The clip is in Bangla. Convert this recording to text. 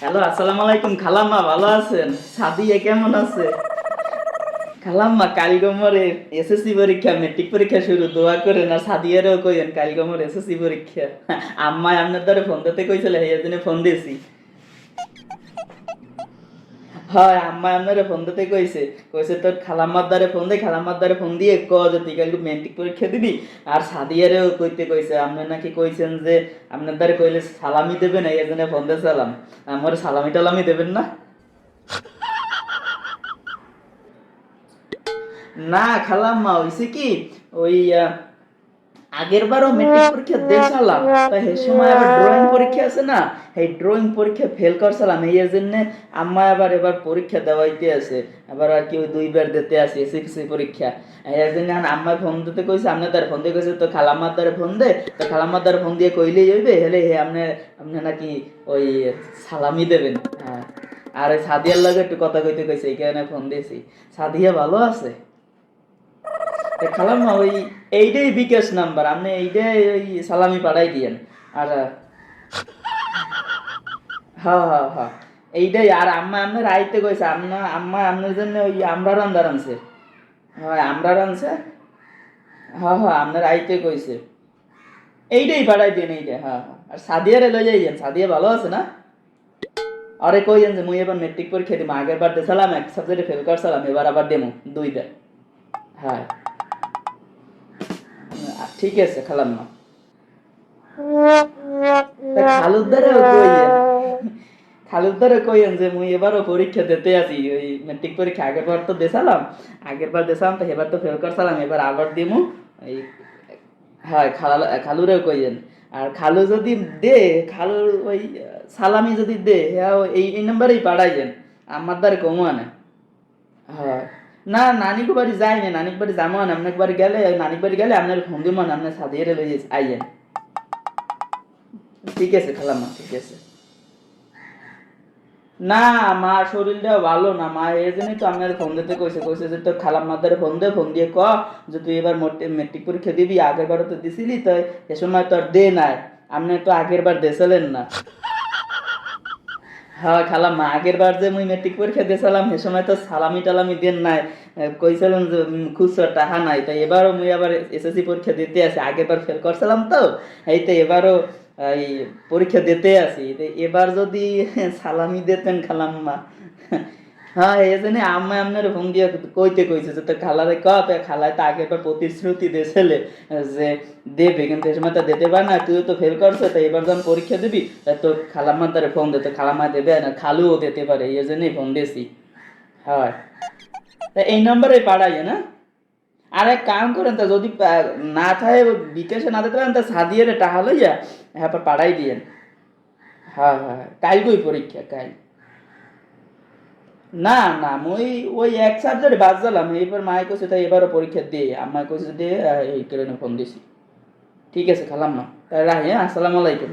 হ্যালো, আসসালামু আলাইকুম খালাম্মা, ভালো আছেন? সাদিয়া কেমন আছে? খালাম্মা কালগমরে এসএসসি পরীক্ষা, মেট্রিক পরীক্ষা শুরু, দোয়া করেন। আর সাদিয়ারও কইেন কালগমর এসএসসি পরীক্ষা। আম্মা আপনার দ্বারা ফোন দিতে কইছিল, এই জন্য ফোন দিয়েছি। হয় আম্মা আপনারে ফোন দিতে কইছে, কইছে তোর খালাম্মার দ্বারে ফোন দে, খালাম্মার দ্বারে ফোন দিয়ে ক যে তুই কালকে মেট্রিক পরীক্ষা দিবি। আর সাদিয়ারেও কইতে কইছে, আপনি নাকি কইছেন যে আপনার দ্বারে কইলে সালামি দেবেন, এই জন্য ফোন দিয়ে সালাম। আমার সালামি টালামি দেবেন না? না খালাম্মা, হইছে কি ওই আগের বারও মেট্রিক পরীক্ষা দিয়েছিলাম, তা সে সময় আবার ড্রয়িং পরীক্ষা আছে না, এই ড্রয়িং পরীক্ষা ফেল করছিলাম, এই জন্য আম্মা আবার এবার পরীক্ষা দেওয়াইতে আছে। আবার আর কি ওই দুইবার দিতে আছে এসএসসি পরীক্ষা। এই জন্য আম্মা ফোন দিতে কইছে, আপনার দ্বারা ফোন দিয়ে কইছে তো খালাম্মার দ্বারা ফোন দে, তো খালাম্মার দ্বারা ফোন দিয়ে কইলেই হইবে, হেলে হে আপনি আপনি নাকি ওই সালামি দেবেন। হ্যাঁ, আর ওই সাদিয়ার লগে একটু কথা কইতে কইছে, এই কারণে ফোন দিয়েছি। সাদিয়া ভালো আছে? তা খালাম্মা ওই এইটাই বিকাশ নাম্বার, আপনি এইটাই ওই সালামি পাঠাই দিয়েন। আর হ্যাঁ হ্যাঁ হ্যাঁ, এইটাই। আর আম্মা আপনার আইতে কইছে, আম্মা আপনার জন্য ওই আমরা রান্দার আনছে। হ্যাঁ আমরা রানছে। হ্যাঁ হ্যাঁ, আপনার আইতে কইছে। এইটাই পাঠাই দিন, এইটা। হ্যাঁ হ্যাঁ, আর সাদিয়ারে লই যাইয়েন, সাদিয়া ভালো আছে না? আরে কইয়েন যে মুই এবার মেট্রিক পরীক্ষা দিব, আগের বার দিয়েছিলাম এক সাবজেক্টে ফেল করছিলাম, এবার আবার দেবো দুইটা। হ্যাঁ, ঠিক আছে খালাম্মা। তা খালুদারেও কইয়েন, খালুদারে কইেন যে মুই এবারও পরীক্ষা দিতে আছি, ওই মেট্রিক পরীক্ষা আগের বার তো দেসালাম, আগের বার দেসালাম, তো এবার তো ফেল করছিলাম, এবার আবার দিমু। এই হ্যাঁ, খালুরেও কইেন। আর খালু যদি দে, খালুর ওই সালামি যদি দে, হ্যাঁ এই নাম্বারেই পাঠাইয়েন, আমার দ্বারে কমু না। হ্যাঁ, না নানিক বাড়ি যাই না, নানিক বাড়ি যাবো না, আপনার বাড়ি গেলে, নানিক বাড়ি গেলে আপনার ফোন দিব না, আপনার সাদিয়ে লই আইয়েন। ঠিক আছে খালাম্মা, ঠিক আছে। না, মা শরীরটা ভালো না, মা এর জন্যই তো আপনার ফোন দিতে কইছে, কইছে যে তোর খালাম্মার দ্বারা ফোন দে, ফোন দিয়ে ক যে তুই এবার মেট্রিক পরীক্ষা দিবি, আগের বারও তো দিছিলি, তো এ সময় তো আর দে নাই, আপনি তো আগের বার দেছিলেন না। হ্যাঁ খালাম্মা, আগের বার যে মুই মেট্রিক পরীক্ষা দিয়েছিলাম সে সময় তো সালামি টালামি দেন নাই, কইছিলেন যে খুচরা টাকা নাই, তাই এবারও মুই আবার এসএসসি পরীক্ষা দিতে আসি, আগের বার ফেল করছিলাম তো, এই তো এবারও এই পরীক্ষা দিতে আসি, তো এবার যদি সালামি দিতেন খালাম্মা। হ্যাঁ, এই জন্য আম্মা আপনার ফোন দিয়ে কইতে কইছে যে তোর খালারে ক, তো খালায় তো আগের বার প্রতিশ্রুতি দিয়েছিলে যে দেবে, কিন্তু এই সময় তো দিতে পারে না, তুইও তো ফেল করছো, তাই এবার যখন পরীক্ষা দিবি তো খালাম্মার দ্বারা ফোন দে, তো খালাম্মা দেবে না, খালুও দিতে পারে, এই জন্যই ফোন দিয়েছি। হয়, তা এই নম্বরে পাঠাইয়ে না। আর এক কাম করেন, তা যদি না থাকে, বিকাশে না দিতে পারেন, তা সাদিয়ে টাকা লইয়া হ্যাঁ পাঠাই দিয়েন। হ্যাঁ হ্যাঁ হ্যাঁ, কালকেই পরীক্ষা, কাল। না না, মুই ওই এক সাবজেক্ট বাদ গেলাম, এইবার মায়ে কইছে তাই এবারও পরীক্ষা দিয়ে, আম্মায় কইছে দিয়ে এই কারণে ফোন দিছি। ঠিক আছে খালাম্মা, তাই রাহি, হ্যাঁ, আসসালামু আলাইকুম।